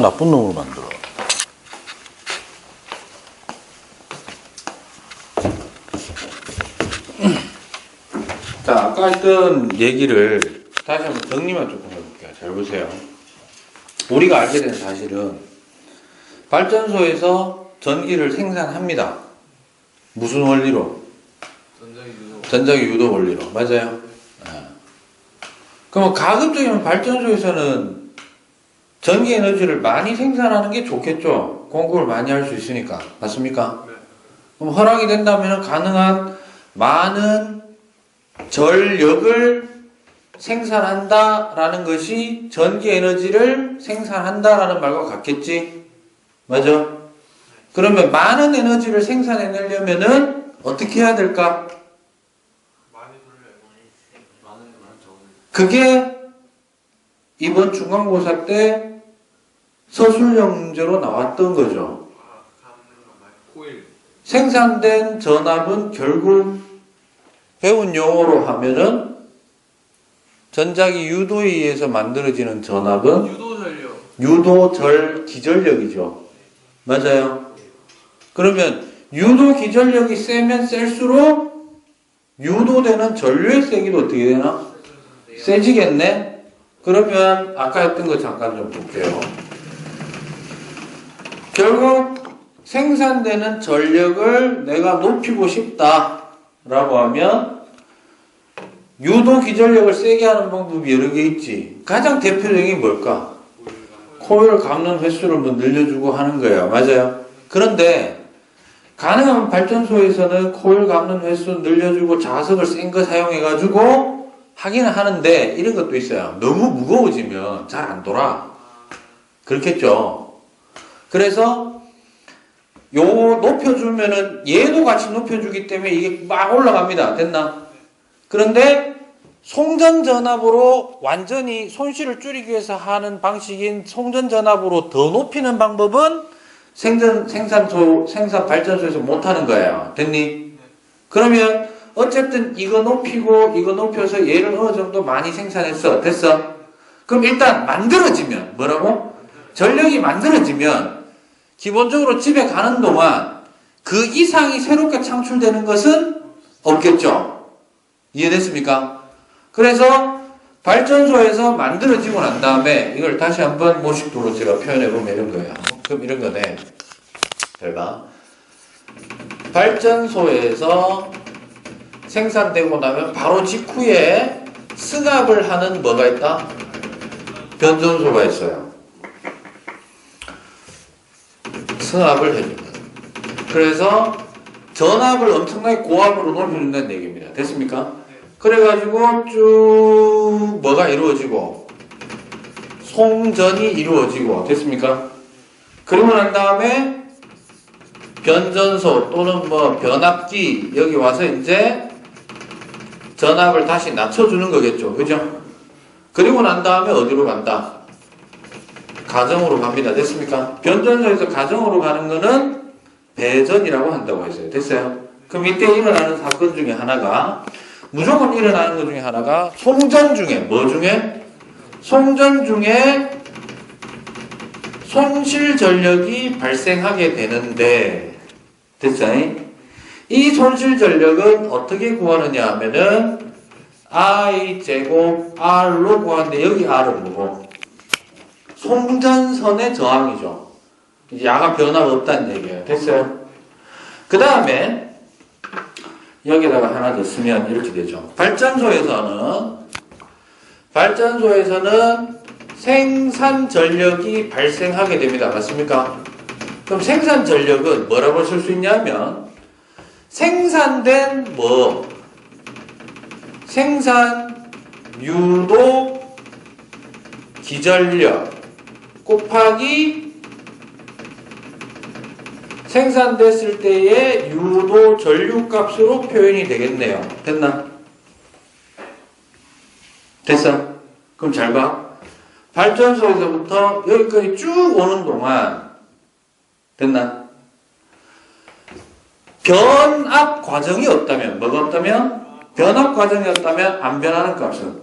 나쁜 놈으로 만들어. 자, 아까 했던 얘기를 다시 한번 정리만 조금 해볼게요. 잘 보세요. 우리가 알게 된 사실은 발전소에서 전기를 생산합니다. 무슨 원리로? 전자기 유도 원리로. 맞아요? 네. 그럼 가급적이면 발전소에서는 전기 에너지를 많이 생산하는 게 좋겠죠. 공급을 많이 할 수 있으니까. 맞습니까? 네. 그럼 허락이 된다면 가능한 많은 전력을 생산한다라는 것이 전기 에너지를 생산한다라는 말과 같겠지? 맞아? 그러면 많은 에너지를 생산해내려면은 어떻게 해야 될까? 그게 이번 중간고사 때 서술형제로 나왔던 거죠. 생산된 전압은 결국 배운 용어로 하면은 전자기 유도에 의해서 만들어지는 전압은 유도절 기전력이죠. 맞아요? 그러면 유도 기전력이 세면 셀수록 유도되는 전류의 세기도 어떻게 되나? 세지겠네? 그러면 아까 했던 거 잠깐 좀 볼게요. 결국 생산되는 전력을 내가 높이고 싶다라고 하면 유도 기전력을 세게 하는 방법이 여러 개 있지. 가장 대표적인 게 뭘까? 코일 감는 횟수를 뭐 늘려주고 하는 거예요. 맞아요? 그런데 가능한 발전소에서는 코일 감는 횟수 늘려주고 자석을 센 거 사용해가지고 하기는 하는데 이런 것도 있어요. 너무 무거워지면 잘 안 돌아. 그렇겠죠. 그래서 요 높여주면은 얘도 같이 높여주기 때문에 이게 막 올라갑니다. 됐나? 그런데 송전전압으로 완전히 손실을 줄이기 위해서 하는 방식인 송전전압으로 더 높이는 방법은 생산 발전소에서 못하는 거예요. 됐니? 그러면 어쨌든 이거 높이고 이거 높여서 얘를 어느 정도 많이 생산했어. 됐어? 그럼 일단 만들어지면 뭐라고? 전력이 만들어지면 기본적으로 집에 가는 동안 그 이상이 새롭게 창출되는 것은 없겠죠. 이해됐습니까? 그래서 발전소에서 만들어지고 난 다음에 이걸 다시 한번 모식도로 제가 표현해보면 이런 거예요. 그럼 이런 거네. 잘 봐. 발전소에서 생산되고 나면 바로 직후에 승합을 하는 뭐가 있다? 변전소가 있어요. 승합을 해준다. 그래서 전압을 엄청나게 고압으로 높여준다는 얘기입니다. 됐습니까? 그래가지고 쭉 뭐가 이루어지고 송전이 이루어지고 됐습니까? 그리고 난 다음에 변전소 또는 뭐 변압기 여기 와서 이제 전압을 다시 낮춰주는 거겠죠. 그죠? 그리고 난 다음에 어디로 간다? 가정으로 갑니다. 됐습니까? 변전소에서 가정으로 가는 거는 배전이라고 한다고 했어요. 됐어요? 그럼 이때 일어나는 사건 중에 하나가 무조건 일어나는 것 중에 하나가 송전 중에 뭐 중에? 송전 중에 손실 전력이 발생하게 되는데 됐어요? 이 손실 전력은 어떻게 구하느냐 하면은 I 제곱 R로 구하는데 여기 R은 뭐고? 송전선의 저항이죠. 이제 야가 변화가 없다는 얘기예요. 됐어요? 그 다음에 여기다가 하나 더 쓰면 이렇게 되죠. 발전소에서는 생산 전력이 발생하게 됩니다. 맞습니까? 그럼 생산 전력은 뭐라고 쓸 수 있냐면 생산된 뭐 생산 유도 기전력 곱하기 생산됐을 때의 유도 전류값으로 표현이 되겠네요. 됐나? 됐어? 그럼 잘 봐. 발전소에서부터 여기까지 쭉 오는 동안 됐나? 변압 과정이 없다면 뭐가 없다면? 변압 과정이 없다면 안 변하는 값은?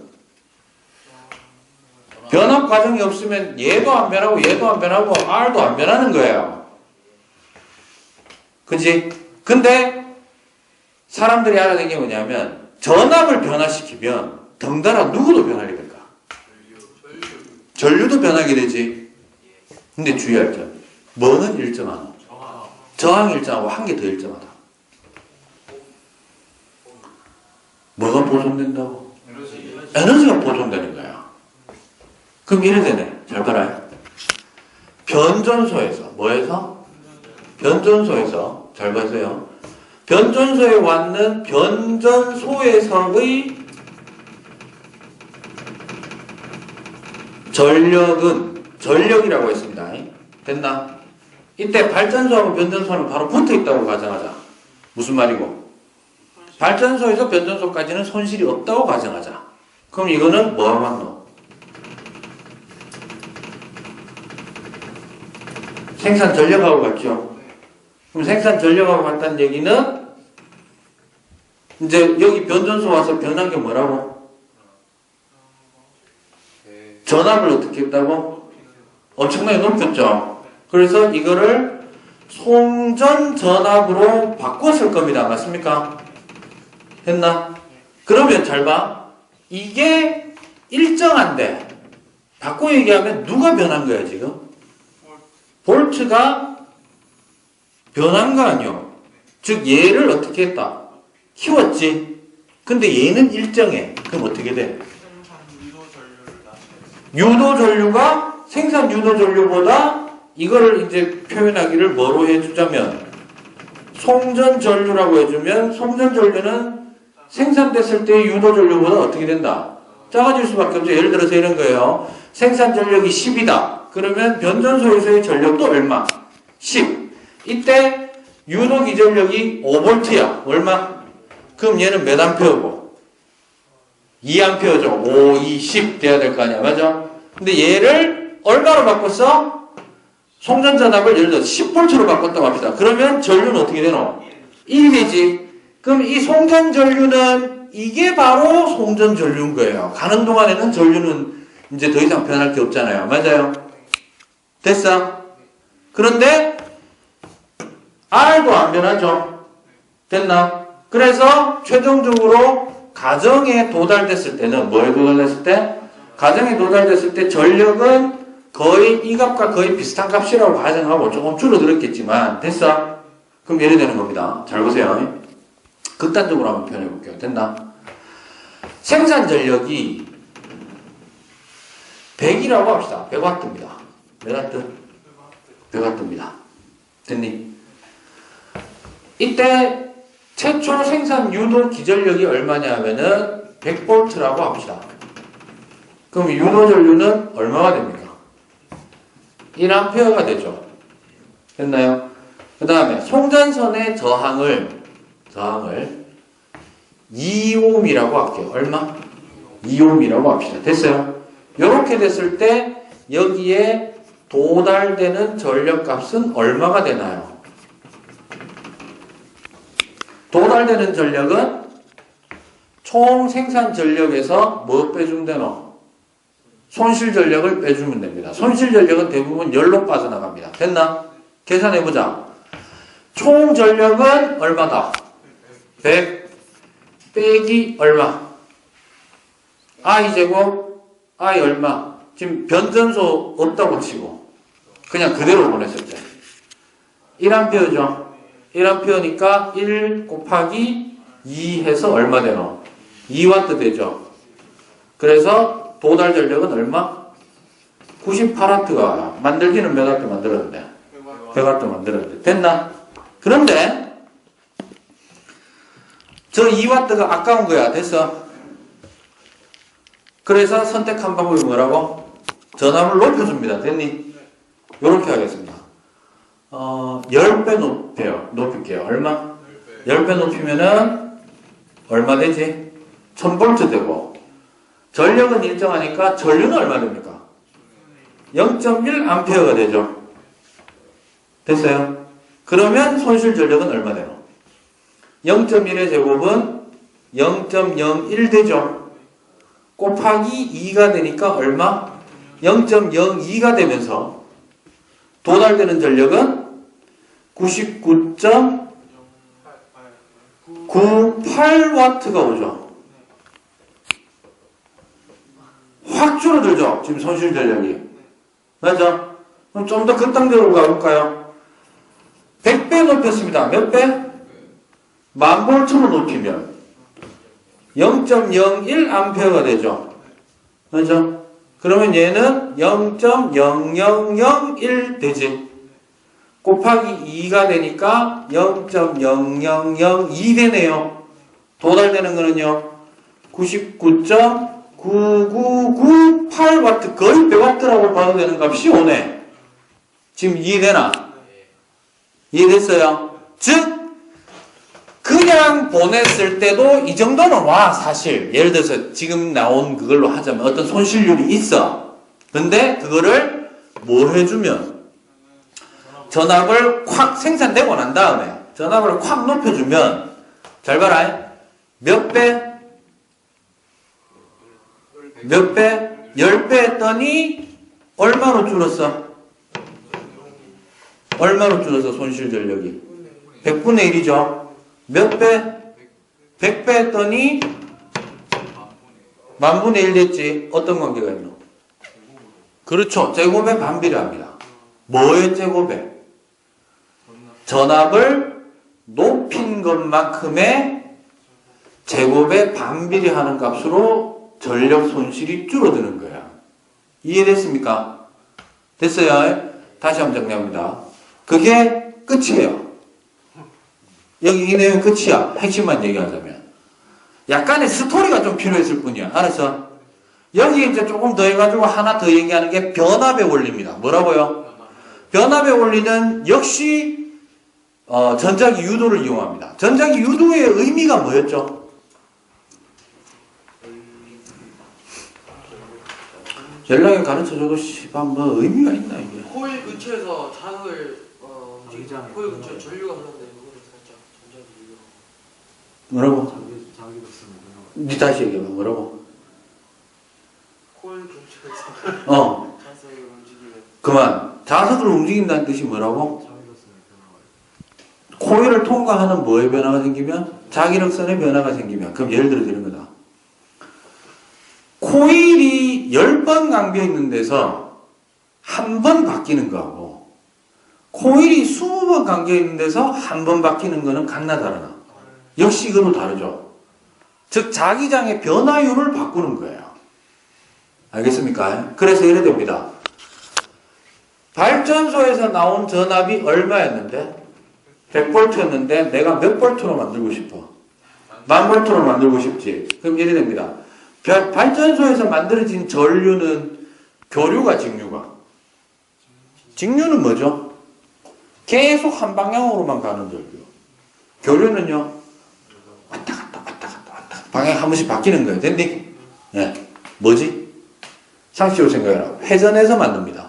변압 과정이 없으면 얘도 안 변하고 얘도 안 변하고 R도 안 변하는 거예요. 그치? 근데 사람들이 알아낸 게 뭐냐면 전압을 변화시키면 덩달아 누구도 변하게 될까? 전류도 변하게 되지. 근데 주의할 점. 뭐는 일정하노? 저항이 일정하고 한 개 더 일정하다. 뭐가 보존된다고? 에너지가 보존되는 거야. 그럼 이래 되네. 잘 봐라. 변전소에서 뭐에서? 변전소에서 잘 보세요. 변전소에 왔는 변전소에서의 전력은 전력이라고 했습니다. 됐나? 이때 발전소하고 변전소는 바로 붙어 있다고 가정하자. 무슨 말이고? 발전소에서 변전소까지는 손실이 없다고 가정하자. 그럼 이거는 뭐하고 맞노? 생산 전력하고 같죠? 그럼 생산 전력하고 같다는 얘기는 이제 여기 변전소 와서 변한 게 뭐라고? 전압을 어떻게 했다고? 엄청나게 높였죠. 그래서 이거를 송전 전압으로 바꿨을 겁니다. 맞습니까? 했나? 그러면 잘 봐. 이게 일정한데 바꿔 얘기하면 누가 변한 거야 지금? 볼트가 변한 거 아니요. 즉 얘를 어떻게 했다? 키웠지. 근데 얘는 일정해. 그럼 어떻게 돼? 유도 전류가 생산 유도 전류보다 이거를 이제 표현하기를 뭐로 해주자면 송전 전류라고 해주면 송전 전류는 생산됐을 때 유도 전류보다 어떻게 된다? 작아질 수밖에 없죠. 예를 들어서 이런 거예요. 생산 전력이 10이다. 그러면 변전소에서의 전력도 얼마? 10. 이때 유도 기전력이 5V야. 얼마? 그럼 얘는 몇 암페어고? 2암페어죠. 5, 2, 10 돼야 될 거 아니야. 맞아? 근데 얘를 얼마로 바꿨어? 송전전압을 예를 들어 10V로 바꿨다고 합시다. 그러면 전류는 어떻게 되노? 1이 되지. 그럼 이 송전전류는 이게 바로 송전전류인 거예요. 가는 동안에는 전류는 이제 더 이상 변할 게 없잖아요. 맞아요? 됐어? 그런데 R도 안 변하죠? 됐나? 그래서 최종적으로 가정에 도달됐을 때는 뭐에 도달됐을 때? 가정에 도달됐을 때 전력은 거의 이 값과 거의 비슷한 값이라고 가정하고 조금 줄어들었겠지만 됐어? 그럼 이래 되는 겁니다. 잘 보세요. 극단적으로 한번 표현해 볼게요. 됐나? 생산 전력이 100이라고 합시다. 100W입니다. 몇 와트? 100W입니다. 됐니? 이때 최초 생산 유도 기전력이 얼마냐 하면은 100V라고 합시다. 그럼 유도 전류는 얼마가 됩니까? 1A가 되죠. 됐나요? 그 다음에 송전선의 저항을 2ohm이라고 할게요. 얼마? 2ohm이라고 합시다. 됐어요? 이렇게 됐을 때 여기에 도달되는 전력값은 얼마가 되나요? 도달되는 전력은 총 생산 전력에서 뭐 빼주면 되노? 손실 전력을 빼주면 됩니다. 손실 전력은 대부분 열로 빠져나갑니다. 됐나? 계산해보자. 총 전력은 얼마다? 100 빼기 얼마? I제곱 I 얼마? 지금 변전소 없다고 치고 그냥 그대로 보냈을 때 1A죠. 1A니까 1 곱하기 2 해서 얼마 되노? 2W 되죠. 그래서 도달 전력은 얼마? 98W가 만들기는 몇 W 만들었는데? 100W 만들었는데. 됐나? 그런데 저 2W가 아까운 거야. 됐어? 그래서 선택한 방법이 뭐라고? 전압을 높여줍니다. 됐니? 요렇게 하겠습니다. 10배 높일게요. 얼마? 10배 높이면은 얼마 되지? 1000V 되고 전력은 일정하니까 전류는 얼마 됩니까? 0.1A가 되죠. 됐어요? 그러면 손실 전력은 얼마 돼요? 0.1의 제곱은 0.01 되죠. 곱하기 2가 되니까 얼마? 0.02가 되면서 도달되는 전력은 99.98W가 오죠. 확 줄어들죠. 지금 손실 전력이. 맞죠? 그럼 좀 더 극단적으로 가볼까요? 100배 높였습니다. 몇 배? 10,000V로 높이면 0.01A가 되죠. 맞죠? 그러면 얘는 0.0001 되지. 곱하기 2가 되니까 0.0002 되네요. 도달되는 거는요. 99.9998W 거의 100W라고 봐도 되는 값이 오네. 지금 이해되나? 이해됐어요? 즉 그냥 보냈을 때도 이 정도는 와 사실. 예를 들어서 지금 나온 그걸로 하자면 어떤 손실률이 있어. 근데 그거를 뭐 해주면 전압을 콱 생산되고 난 다음에 전압을 콱 높여주면 잘 봐라. 몇 배? 몇 배? 10배 했더니 얼마로 줄었어? 얼마로 줄었어 손실 전력이? 100분의 1이죠. 몇 배? 100배 했더니 10,000분의 1 됐지. 어떤 관계가 있노? 그렇죠. 제곱에 반비례합니다. 뭐의 제곱에? 전압을 높인 것만큼의 제곱에 반비례하는 값으로 전력 손실이 줄어드는 거야. 이해됐습니까? 됐어요? 다시 한번 정리합니다. 그게 끝이에요. 여기 이 내용 끝이야. 핵심만 얘기하자면. 약간의 스토리가 좀 필요했을 뿐이야. 알았어? 여기 이제 조금 더 해가지고 하나 더 얘기하는 게 변압의 원리입니다. 뭐라고요? 변압의 원리는 역시 전자기 유도를 이용합니다. 전자기 유도의 의미가 뭐였죠? 연락에 가르쳐줘도 씨발 뭐 의미가 있나 이게? 코일 근처에서 자극을 코일 근처에 전류가 흐르는데 그거를 살짝 전자기 유도. 뭐라고? 니 다시 얘기해봐. 뭐라고? 코일 근처에서 자석을 움직이면 그만. 자석을 움직인다는 뜻이 뭐라고? 코일을 통과하는 뭐의 변화가 생기면? 자기력선의 변화가 생기면. 그럼 예를 들어 드리는 거다. 코일이 10번 감겨 있는 데서 한 번 바뀌는 거하고 코일이 20번 감겨 있는 데서 한 번 바뀌는 거는 같나 다르나? 역시 이거도 다르죠. 즉 자기장의 변화율을 바꾸는 거예요. 알겠습니까? 그래서 이래 됩니다. 발전소에서 나온 전압이 얼마였는데? 100V였는데 내가 몇 볼트로 만들고 싶어? 10,000V로 만들고 싶지. 그럼 이래 됩니다. 발전소에서 만들어진 전류는 교류가 직류가? 직류는 뭐죠? 계속 한 방향으로만 가는 전류. 교류는요? 왔다 갔다 왔다 갔다 왔다 방향 한 번씩 바뀌는 거예요. 됐니? 네. 뭐지? 상식적으로 생각해라. 회전해서 만듭니다.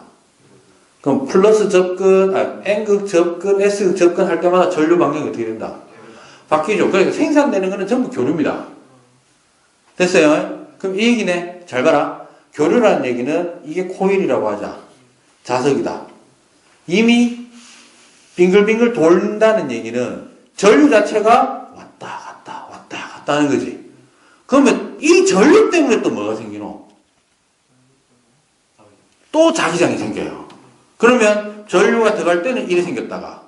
그럼 플러스 접근, N극 접근, S극 접근 할 때마다 전류 방향이 어떻게 된다? 바뀌죠. 그러니까 생산되는 거는 전부 교류입니다. 됐어요? 그럼 이 얘기네. 잘 봐라. 교류라는 얘기는 이게 코일이라고 하자. 자석이다. 이미 빙글빙글 돈다는 얘기는 전류 자체가 왔다 갔다 하는 거지. 그러면 이 전류 때문에 또 뭐가 생기노? 또 자기장이 생겨요. 그러면 전류가 들어갈 때는 이렇게 생겼다가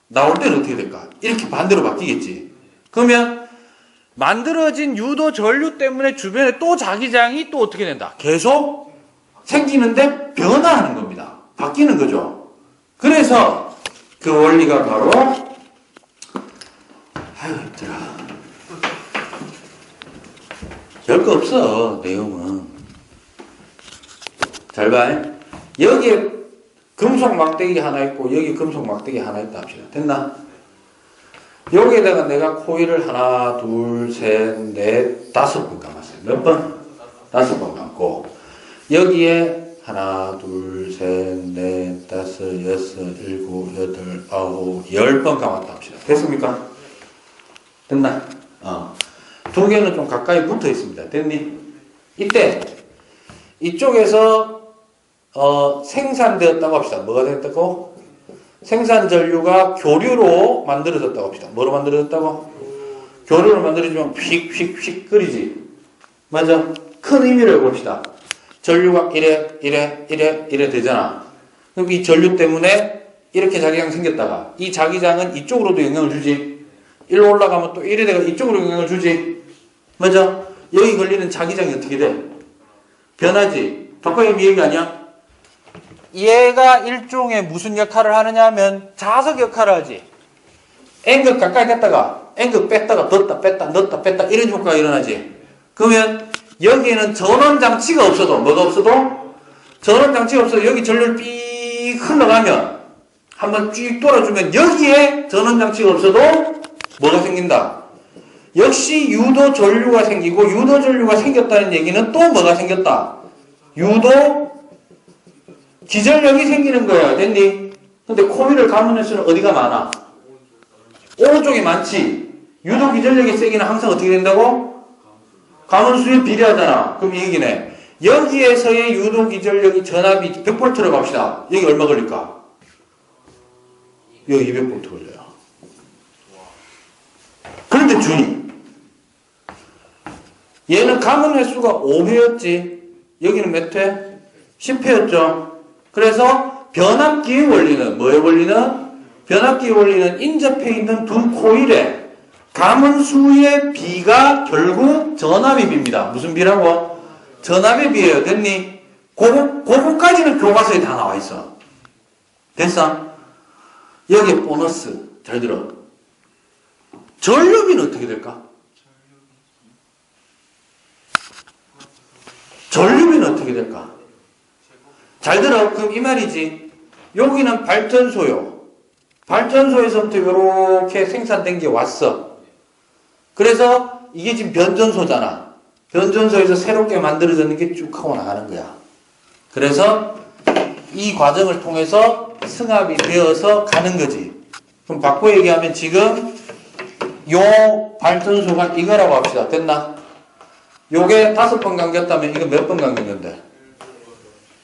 나올 때는 어떻게 될까? 이렇게 반대로 바뀌겠지. 그러면 만들어진 유도 전류 때문에 주변에 또 자기장이 또 어떻게 된다? 계속 생기는데 변화하는 겁니다. 바뀌는 거죠. 그래서 그 원리가 바로 아유 힘들어. 별거 없어 내용은. 잘 봐. 여기에 금속 막대기 하나 있고 여기 금속 막대기 하나 있다 합시다. 됐나? 여기에다가 내가 코일을 하나, 둘, 셋, 넷, 5번 감았어요. 몇 번? 5번 감고 여기에 하나, 둘, 셋, 넷, 5, 6, 7, 8, 9, 10번 감았다 합시다. 됐습니까? 됐나? 두 개는 좀 가까이 붙어 있습니다. 됐니? 이때 이쪽에서 생산되었다고 합시다. 뭐가 됐다고? 생산 전류가 교류로 만들어졌다고 합시다. 뭐로 만들어졌다고? 교류로 만들어지면 휙휙휙 끓이지. 맞아? 큰 의미를 해봅시다. 전류가 이래 되잖아. 그럼 이 전류 때문에 이렇게 자기장이 생겼다가 이 자기장은 이쪽으로도 영향을 주지. 일로 올라가면 또 이래 내가 이쪽으로 영향을 주지. 맞아? 여기 걸리는 자기장이 어떻게 돼? 변하지. 덕화의 얘기 아니야? 얘가 일종의 무슨 역할을 하느냐 하면 자석 역할을 하지. N극 가까이 됐다가 N극 뺐다가 넣었다 뺐다 이런 효과가 일어나지. 그러면 여기에는 전원장치가 없어도 뭐가 없어도 전원장치가 없어도 여기 전류를 삐 흘러가면 한번 쭉 돌아주면 여기에 전원장치가 없어도 뭐가 생긴다. 역시 유도 전류가 생기고 유도 전류가 생겼다는 얘기는 또 뭐가 생겼다. 유도 기전력이 생기는 거야. 됐니? 근데 코비를 가문의 수는 어디가 많아? 오른쪽이 많지. 유도 기전력이 세기는 항상 어떻게 된다고? 가문수에 비례하잖아. 그럼 이 얘기네. 여기에서의 유도 기전력이 전압이 100V라고 합시다. 여기 얼마 걸릴까? 여기 200V 걸려요. 그런데 주의. 얘는 가문 횟수가 5회였지. 여기는 몇 회? 10회였죠. 그래서 변압기의 원리는 뭐의 원리는? 변압기의 원리는 인접해 있는 두 코일에 가문수의 비가 결국 전압의 비입니다. 무슨 비라고? 전압의 비예요. 됐니? 그거까지는 교과서에 다 나와 있어. 됐어? 여기 보너스. 잘 들어. 전류비는 어떻게 될까? 전류비는 어떻게 될까? 잘 들어. 그럼 이 말이지. 여기는 발전소요. 발전소에서부터 이렇게 생산된 게 왔어. 그래서 이게 지금 변전소잖아. 변전소에서 새롭게 만들어지는 게 쭉 하고 나가는 거야. 그래서 이 과정을 통해서 승합이 되어서 가는 거지. 그럼 바꿔 얘기하면 지금 요 발전소가 이거라고 합시다. 됐나? 요게 5번 감겼다면 이거 몇 번 감겼는데?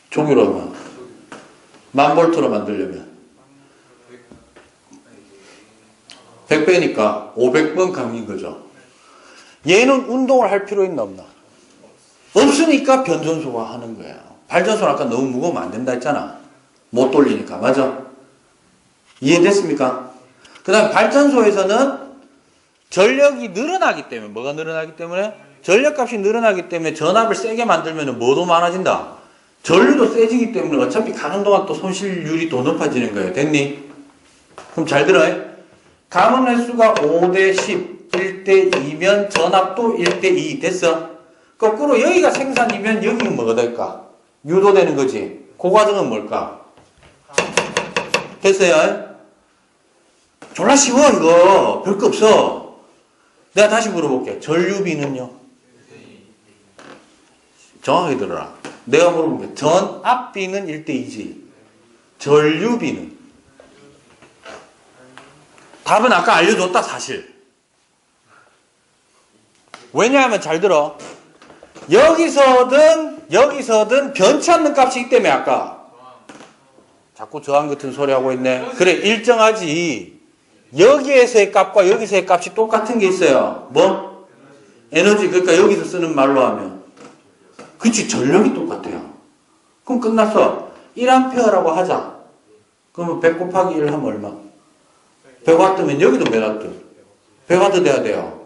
종이로만 1000V로 만들려면 100배니까 500번 감긴 거죠. 얘는 운동을 할 필요 있나 없나? 없으니까 변전소가 하는 거예요. 발전소는 아까 너무 무거우면 안 된다 했잖아. 못 돌리니까. 맞아? 이해됐습니까? 그 다음에 발전소에서는 전력이 늘어나기 때문에 뭐가 늘어나기 때문에? 전력값이 늘어나기 때문에 전압을 세게 만들면 뭐도 많아진다? 전류도 세지기 때문에 어차피 가는 동안 또 손실률이 더 높아지는 거예요. 됐니? 그럼 잘 들어요. 가문 횟수가 5대10, 1대2면 전압도 1대2 됐어? 거꾸로 여기가 생산이면 여기는 뭐가 될까? 유도되는 거지. 그 과정은 뭘까? 됐어요? 졸라 쉬워 이거. 별거 없어. 내가 다시 물어볼게. 전류비는요? 정확하게 들어라. 내가 물어볼게. 전압비는 1대2지. 전류비는? 답은 아까 알려줬다 사실. 왜냐하면 잘 들어. 여기서든 변치 않는 값이기 때문에 아까 자꾸 저항 같은 소리 하고 있네. 그래 일정하지. 여기에서의 값과 여기서의 값이 똑같은 게 있어요. 뭐? 에너지. 그러니까 여기서 쓰는 말로 하면 그치 전력이 똑같아요. 그럼 끝났어. 1A라고 하자. 그러면 100 곱하기 1 하면 얼마? 100W면 여기도 몇 W? 100W 돼야 돼요.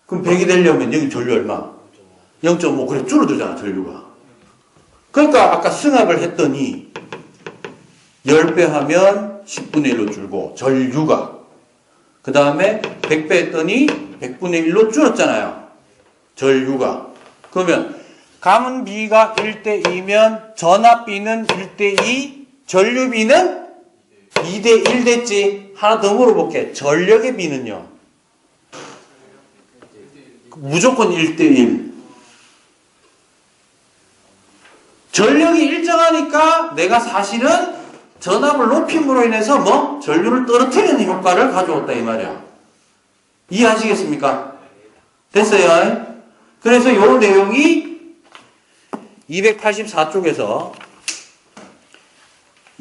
그럼 100이 되려면 여기 전류 얼마? 0.5. 그래 줄어들잖아 전류가. 그러니까 아까 승합을 했더니 10배 하면 10분의 1로 줄고 전류가 그 다음에 100배 했더니 100분의 1로 줄었잖아요. 전류가. 그러면 가문비가 1대2면 전압비는 1대2, 전류비는 2대1 됐지. 하나 더 물어볼게. 전력의 비는요? 무조건 1대1. 전력이 일정하니까 내가 사실은 전압을 높임으로 인해서 뭐? 전류를 떨어뜨리는 효과를 가져왔다 이 말이야. 이해하시겠습니까? 됐어요? 그래서 이 내용이 284쪽에서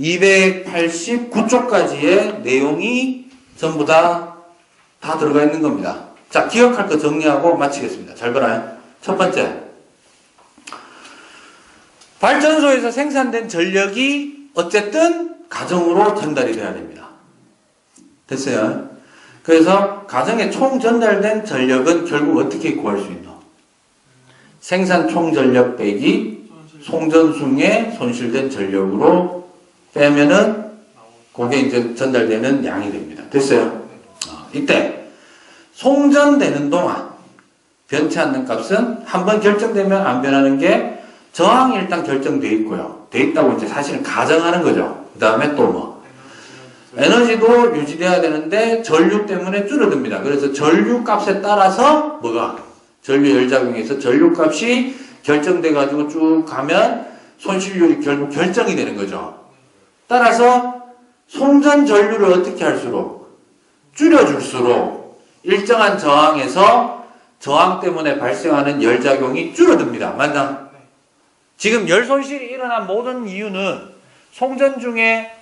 289쪽까지의 내용이 전부 다 들어가 있는 겁니다. 자, 기억할 거 정리하고 마치겠습니다. 잘 봐라요. 첫 번째. 발전소에서 생산된 전력이 어쨌든 가정으로 전달이 돼야 됩니다. 됐어요? 그래서 가정에 총 전달된 전력은 결국 어떻게 구할 수 있노? 생산 총 전력 빼기 송전숭에 손실된 전력으로 빼면은 그게 이제 전달되는 양이 됩니다. 됐어요? 이때 송전되는 동안 변치 않는 값은 한번 결정되면 안 변하는 게 저항이 일단 결정돼 있고요. 돼 있다고 이제 사실은 가정하는 거죠. 그 다음에 또 뭐? 에너지도 유지돼야 되는데 전류 때문에 줄어듭니다. 그래서 전류 값에 따라서 뭐가? 전류 열작용에서 전류 값이 결정돼 가지고 쭉 가면 손실률이 결국 결정이 되는 거죠. 따라서 송전 전류를 어떻게 할수록 줄여줄수록 일정한 저항에서 저항 때문에 발생하는 열작용이 줄어듭니다. 맞나? 지금 열 손실이 일어난 모든 이유는 송전 중에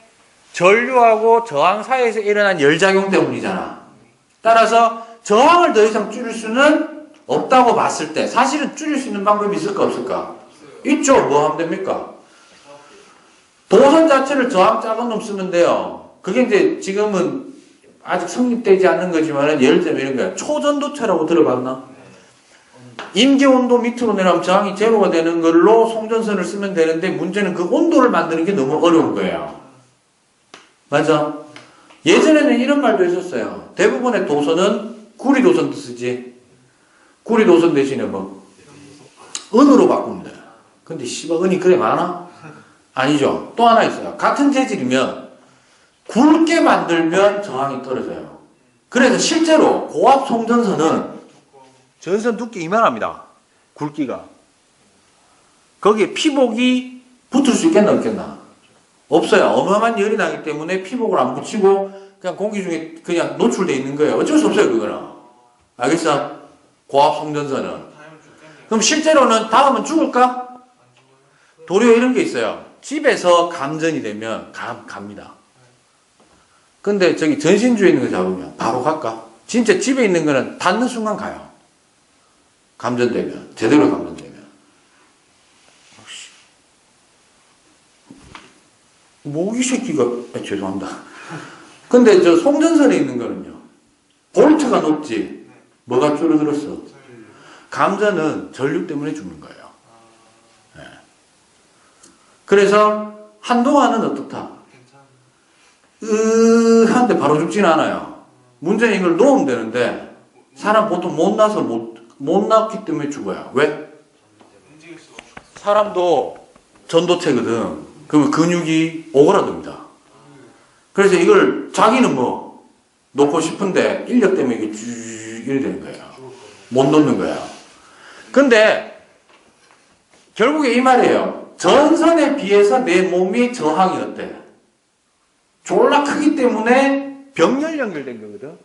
전류하고 저항 사이에서 일어난 열작용 때문이잖아. 따라서 저항을 더 이상 줄일 수는 없다고 봤을 때 사실은 줄일 수 있는 방법이 있을까 없을까? 있죠. 뭐 하면 됩니까? 도선 자체를 저항 작은 놈 쓰면 돼요. 그게 이제 지금은 아직 성립되지 않는 거지만 예를 들면 이런 거야. 초전도체라고 들어봤나? 임계온도 밑으로 내려가면 저항이 제로가 되는 걸로 송전선을 쓰면 되는데 문제는 그 온도를 만드는 게 너무 어려운 거예요. 맞아? 예전에는 이런 말도 있었어요. 대부분의 도선은 구리도선 쓰지. 구리도선 대신에 뭐 은으로 바꾸면 돼. 근데 씨발 은이 그래 많아? 아니죠. 또 하나 있어요. 같은 재질이면 굵게 만들면 저항이 떨어져요. 그래서 실제로 고압 송전선은 전선 두께 이만합니다. 굵기가. 거기에 피복이 붙을 수 있겠나 없겠나? 없어요. 어마어마한 열이 나기 때문에 피복을 안 붙이고 그냥 공기 중에 그냥 노출되어 있는 거예요. 어쩔 수 없어요. 그거는. 알겠어? 고압 송전선은. 그럼 실제로는 다음은 죽을까? 도리어 이런 게 있어요. 집에서 감전이 되면 갑니다. 근데 저기 전신주에 있는 거 잡으면 바로 갈까? 진짜 집에 있는 거는 닿는 순간 가요. 감전되면. 제대로 감전되면. 이 새끼가, 죄송합니다. 근데 저 송전선에 있는 거는요. 볼트가 높지. 뭐가 줄어들었어? 감전은 전류 때문에 죽는 거예요. 네. 그래서 한동안은 어떻다? 한데 바로 죽진 않아요. 문제는 이걸 놓으면 되는데 사람 보통 못 나서 못 낳기 때문에 죽어요. 왜? 사람도 전도체거든. 그러면 근육이 오그라듭니다. 그래서 이걸 자기는 뭐 놓고 싶은데 인력 때문에 이게 쭉 이래 되는 거예요. 못 놓는 거예요. 근데 결국에 이 말이에요. 전선에 비해서 내 몸의 저항이 어때? 졸라 크기 때문에 병렬 연결된 거거든.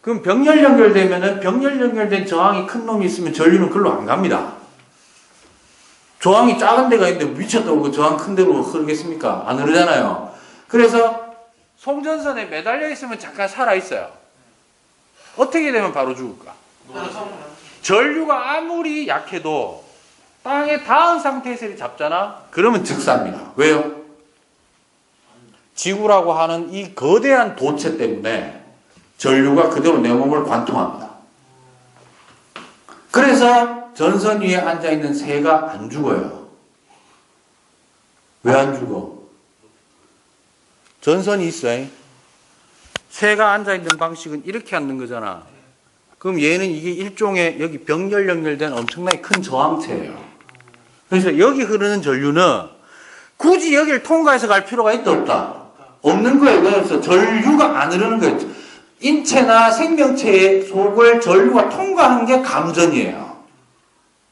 그럼 병렬 연결되면은 병렬 연결된 저항이 큰 놈이 있으면 전류는 글로 안 갑니다. 저항이 작은 데가 있는데 미쳤다고 그 저항 큰 데로 흐르겠습니까? 안 흐르잖아요. 그래서 송전선에 매달려 있으면 잠깐 살아 있어요. 어떻게 되면 바로 죽을까? 전류가 아무리 약해도 땅에 닿은 상태에서 잡잖아? 그러면 즉사입니다. 왜요? 지구라고 하는 이 거대한 도체 때문에 전류가 그대로 내 몸을 관통합니다. 그래서 전선 위에 앉아있는 새가 안 죽어요. 왜 안 죽어? 전선이 있어요. 새가 앉아있는 방식은 이렇게 앉는 거잖아. 그럼 얘는 이게 일종의 여기 병렬 연결된 엄청나게 큰 저항체예요. 그래서 여기 흐르는 전류는 굳이 여기를 통과해서 갈 필요가 있다 없다? 없는 거예요. 그래서 전류가 안 흐르는 거예요. 인체나 생명체의 속을 전류가 통과하는 게 감전이에요.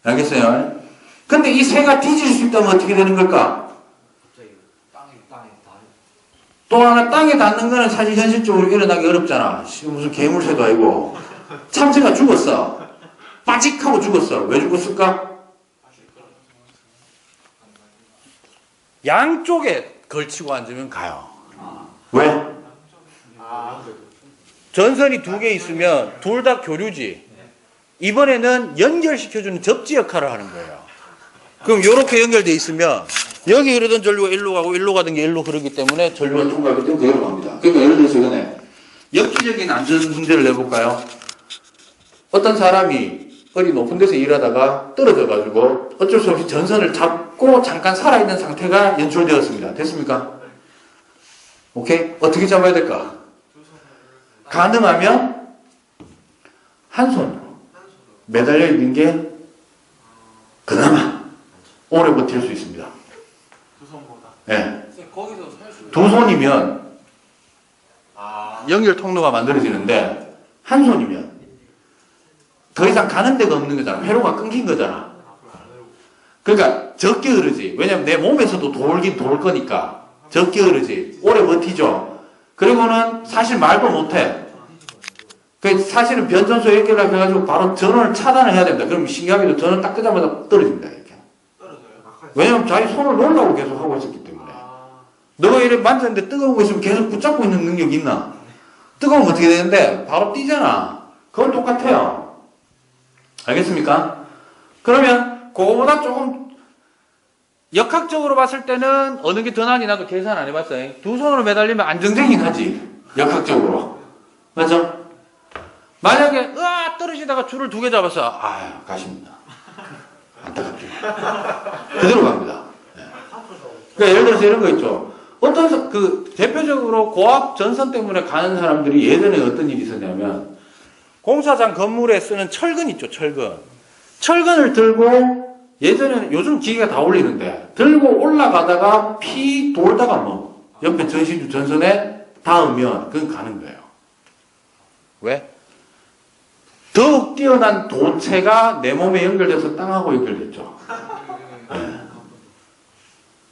알겠어요? 근데 이 새가 뒤질 수 있다면 어떻게 되는 걸까? 또 하나 땅에 닿는 거는 사실 현실적으로 일어나기 어렵잖아. 무슨 괴물새도 아니고. 참새가 죽었어. 빠직하고 죽었어. 왜 죽었을까? 양쪽에 걸치고 앉으면 가요. 왜? 전선이 두 개 있으면 둘 다 교류지. 이번에는 연결시켜주는 접지 역할을 하는 거예요. 그럼 이렇게 연결돼 있으면 여기 흐르던 전류가 일로 가고 일로 가던 게 일로 흐르기 때문에 전류가 통과하기 때문에 그대로 갑니다. 그러니까 예를 들어서 이번에 엽기적인 안전 문제를 내볼까요? 어떤 사람이 어디 높은 데서 일하다가 떨어져가지고 어쩔 수 없이 전선을 잡고 잠깐 살아있는 상태가 연출되었습니다. 됐습니까? 오케이? 어떻게 잡아야 될까? 가능하면 한 손으로 매달려 있는 게 그나마 오래 버틸 수 있습니다. 두 손보다. 네. 거기서 살 수. 두 손이면 연결 통로가 만들어지는데 한 손이면 더 이상 가는 데가 없는 거잖아. 회로가 끊긴 거잖아. 그러니까 적게 흐르지. 왜냐면 내 몸에서도 돌긴 돌 거니까 적게 흐르지. 오래 버티죠. 그리고는 사실 말도 못해. 그 사실은 변전소에 연결을 해가지고 바로 전원을 차단을 해야 됩니다. 그럼 신기하게도 전원 딱 끄자마자 떨어집니다. 이렇게. 왜냐면 자기 손을 놓으려고 계속 하고 있었기 때문에. 너가 이렇게 만졌는데 뜨거운 거 있으면 계속 붙잡고 있는 능력이 있나? 뜨거우면 어떻게 되는데? 바로 뛰잖아. 그건 똑같아요. 알겠습니까? 그러면 그거보다 조금 역학적으로 봤을 때는 어느 게 더 나은지 나도 계산 안 해봤어요. 두 손으로 매달리면 안정적이긴 하지. 역학적으로. 맞죠? 만약에 떨어지다가 줄을 두 개 잡아서 가십니다. 안타깝죠. 그대로 갑니다. 네. 그러니까 예를 들어서 이런 거 있죠. 어떤 대표적으로 고압 전선 때문에 가는 사람들이 예전에 어떤 일이 있었냐면 공사장 건물에 쓰는 철근 있죠. 철근을 들고 예전에는 요즘 기계가 다 올리는데 들고 올라가다가 피 돌다가 옆에 전신주 전선에 닿으면 그건 가는 거예요. 왜? 더욱 뛰어난 도체가 내 몸에 연결돼서 땅하고 연결됐죠. 네.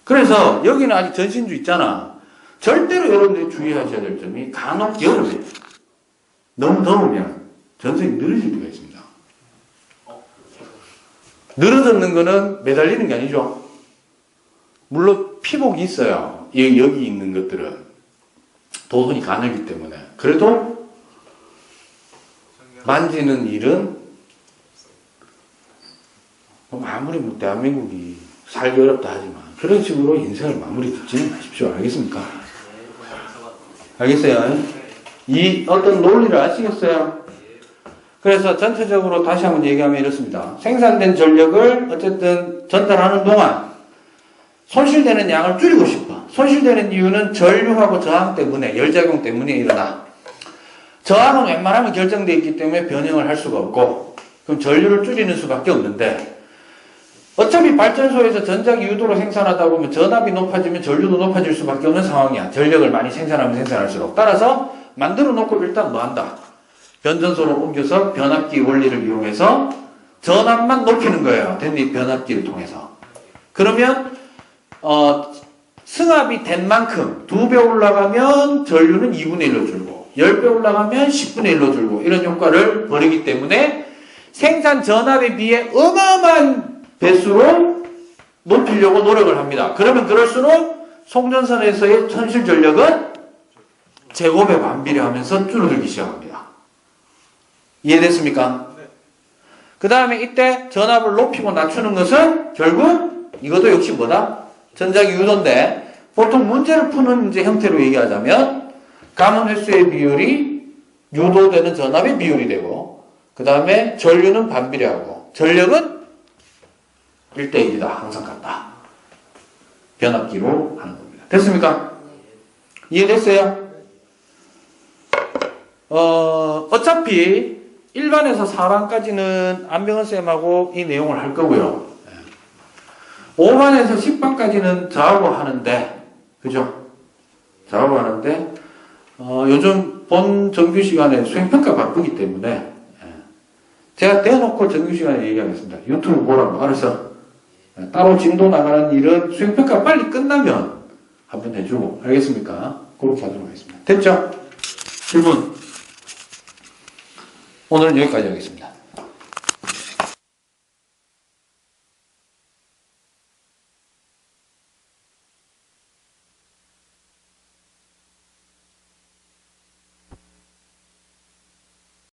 그래서 여기는 아직 전신주 있잖아. 절대로 여러분들이 주의하셔야 될 점이 간혹 여름에 너무 더우면 전선이 늘어질 때가 있습니다. 늘어졌는 거는 매달리는 게 아니죠. 물론 피복이 있어요. 여기 있는 것들은 도선이 가늘기 때문에. 그래도 만지는 일은 아무리 대한민국이 살기 어렵다 하지만 그런 식으로 인생을 마무리 짓지는 마십시오. 알겠습니까? 알겠어요? 이 어떤 논리를 아시겠어요? 그래서 전체적으로 다시 한번 얘기하면 이렇습니다. 생산된 전력을 어쨌든 전달하는 동안 손실되는 양을 줄이고 싶어. 손실되는 이유는 전류하고 저항 때문에, 열작용 때문에 일어나. 저항은 웬만하면 결정되어 있기 때문에 변형을 할 수가 없고 그럼 전류를 줄이는 수밖에 없는데 어차피 발전소에서 전자기 유도로 생산하다 보면 전압이 높아지면 전류도 높아질 수밖에 없는 상황이야. 전력을 많이 생산하면 생산할수록. 따라서 만들어 놓고 일단 뭐 한다? 변전소로 옮겨서 변압기 원리를 이용해서 전압만 높이는 거예요.電離 변압기를 통해서. 그러면 승합이 된 만큼 2배 올라가면 전류는 2분의 1로 줄고 10배 올라가면 10분의 1로 줄고 이런 효과를 벌이기 때문에 생산 전압에 비해 어마어마한 배수로 높이려고 노력을 합니다. 그러면 그럴수록 송전선에서의 손실 전력은 제곱에 반비례하면서 줄어들기 시작합니다. 이해됐습니까? 네. 그 다음에 이때 전압을 높이고 낮추는 것은 결국 이것도 역시 뭐다? 전자기 유도인데 보통 문제를 푸는 이제 형태로 얘기하자면 감원 횟수의 비율이 유도되는 전압의 비율이 되고 그 다음에 전류는 반비례하고 전력은 1대1이다. 항상 같다. 변압기로 하는 겁니다. 됐습니까? 이해됐어요? 어차피 1반에서 4반까지는 안병헌 쌤하고 이 내용을 할 거고요. 5반에서 10반까지는 저하고 하는데, 그죠? 저하고 하는데, 요즘 본 정규 시간에 수행평가 바쁘기 때문에, 제가 대놓고 정규 시간에 얘기하겠습니다. 유튜브 보라고. 알아서. 따로 진도 나가는 일은 수행평가 빨리 끝나면 한번 해주고. 알겠습니까? 그렇게 하도록 하겠습니다. 됐죠? 질문. 오늘은 여기까지 하겠습니다.